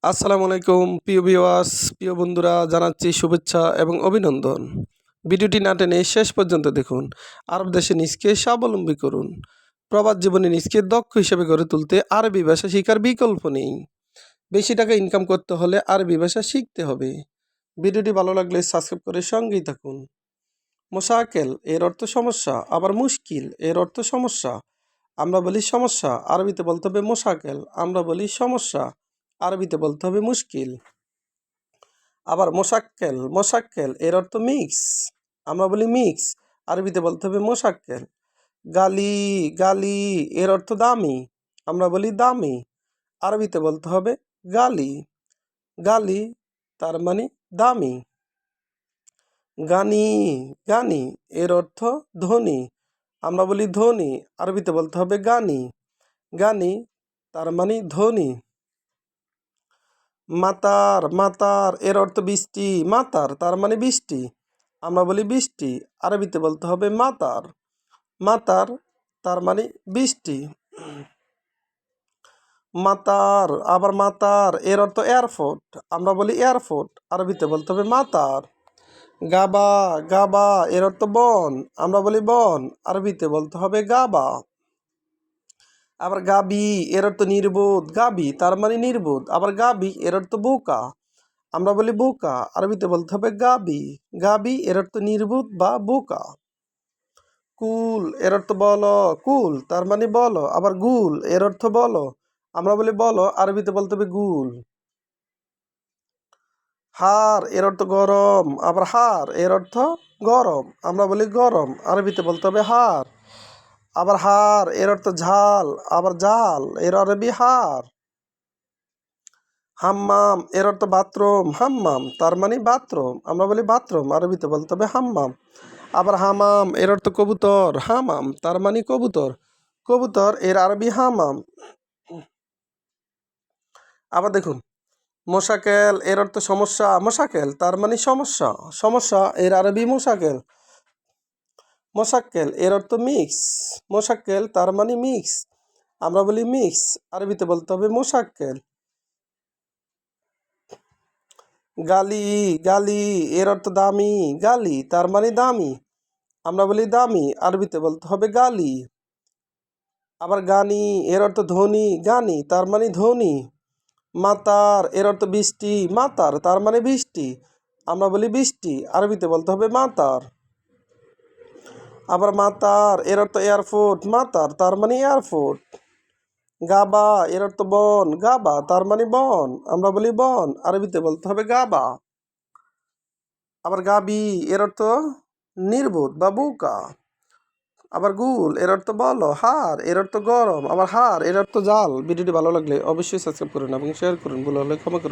আসসালামু আলাইকুম প্রিয় ভিউয়ার্স, প্রিয় বন্ধুরা, জানাচ্ছি শুভেচ্ছা এবং অভিনন্দন। ভিডিওটি না টেনে শেষ পর্যন্ত দেখুন। আরব দেশে নিজকে স্বাবলম্বী করুন। প্রবাস জীবনে নিজকে দক্ষ হিসেবে গড়ে তুলতে আরবি ভাষা শেখার বিকল্প নেই। বেশি টাকা ইনকাম করতে হলে আরবি ভাষা শিখতে হবে। ভিডিওটি ভালো লাগলে সাবস্ক্রাইব করে সঙ্গেই থাকুন। মোশাকেল এর অর্থ সমস্যা, আবার মুশকিল এর অর্থ সমস্যা। আমরা বলি সমস্যা, আরবিতে বলতে হবে মোশাকেল। আমরা বলি সমস্যা, আরবিতে বলতে হবে মুশকিল। আবার মোশাক্কেল, মোশাক্কেল এর অর্থ মিক্স। আমরা বলি মিক্স, আরবিতে বলতে হবে মোশাক্কেল। গালি, গালি এর অর্থ দামি। আমরা বলি দামি, আরবিতে বলতে হবে গালি। গালি তার মানে দামি। গানি, গানি এর অর্থ ধনী। আমরা বলি ধনী, আরবিতে বলতে হবে গানি। গানি তার মানে ধনী। মাতার, মাতার এর অর্থ বৃষ্টি। মাতার তার মানে বৃষ্টি। আমরা বলি বৃষ্টি, আরবিতে বলতে হবে মাতার। মাতার তার মানে বৃষ্টি। মাতার, আবার মাতার এর অর্থ এয়ারপোর্ট। আমরা বলি এয়ারপোর্ট, আরবিতে বলতে হবে মাতার। গাবা, গাবা এর অর্থ বন। আমরা বলি বন, আরবিতে বলতে হবে গাবা। আবার গাবি এর অর্থ নির্বোধ। গাবি তার মানে নির্বোধ। আবার গাবি এর অর্থ বোকা। আমরা বলি বোকা, আরবিতে বলতে হবে গাবি। গাবি এর অর্থ নির্বোধ বা বোকা। কুল এর অর্থ বলো। কুল তার মানে বলো। আবার গুল এর অর্থ বলো। আমরা বলি বলো, আরবিতে বলতে হবে গুল। হার এর অর্থ গরম। আবার হার এর অর্থ গরম। আমরা বলি গরম, আরবিতে বলতে হবে হার। আবার হার এর অর্থ ঝাল। আবার জাল এর আরবি হার। হাম্মাম এর অর্থ বাথরুম। হাম্মাম তার মানে বাথরুম। আমরা বলি বাথরুম, আরবিতে বলতে হবে হাম্মাম। আবার হামাম এর অর্থ কবুতর। হামাম তার মানে কবুতর। কবুতর এর আরবি হামাম। আবার দেখুন, মোশাকেল এর অর্থ সমস্যা। মোশাকেল তার মানে সমস্যা। সমস্যা এর আরবি মোশাকেল। মোশাক্কেল এর অর্থ মিক্স। মোশাক্কেল তার মানে মিক্স। আমরা বলি মিক্স, আরবিতে বলতে হবে মোশাক্কেল। গালি, গালি এর অর্থ দামি। গালি তার মানে দামি। আমরা বলি দামি, আরবিতে বলতে হবে গালি। আবার গানি এর অর্থ ধনী। গানি তার মানে ধনী। মাতার এর অর্থ বৃষ্টি। মাতার তার মানে বৃষ্টি। আমরা বলি বৃষ্টি, আরবিতে বলতে হবে মাতার। আবার মাতার এর অর্থ এয়ারপোর্ট। মাতার তার মানে এয়ারপোর্ট। গাবা এর অর্থ বন। গাবা তার মানে বন। আমরা বলি বন, আরবিতে বলতে হবে গাবা। আবার গাবি এর অর্থ নির্বোধ বা বোকা। আবার গুল এর অর্থ বলো। হার এর অর্থ গরম। আবার হার এর অর্থ জাল। ভিডিওটি ভালো লাগলে অবশ্যই সাবস্ক্রাইব করুন এবং শেয়ার করুন। ভুল হলে ক্ষমা করুন।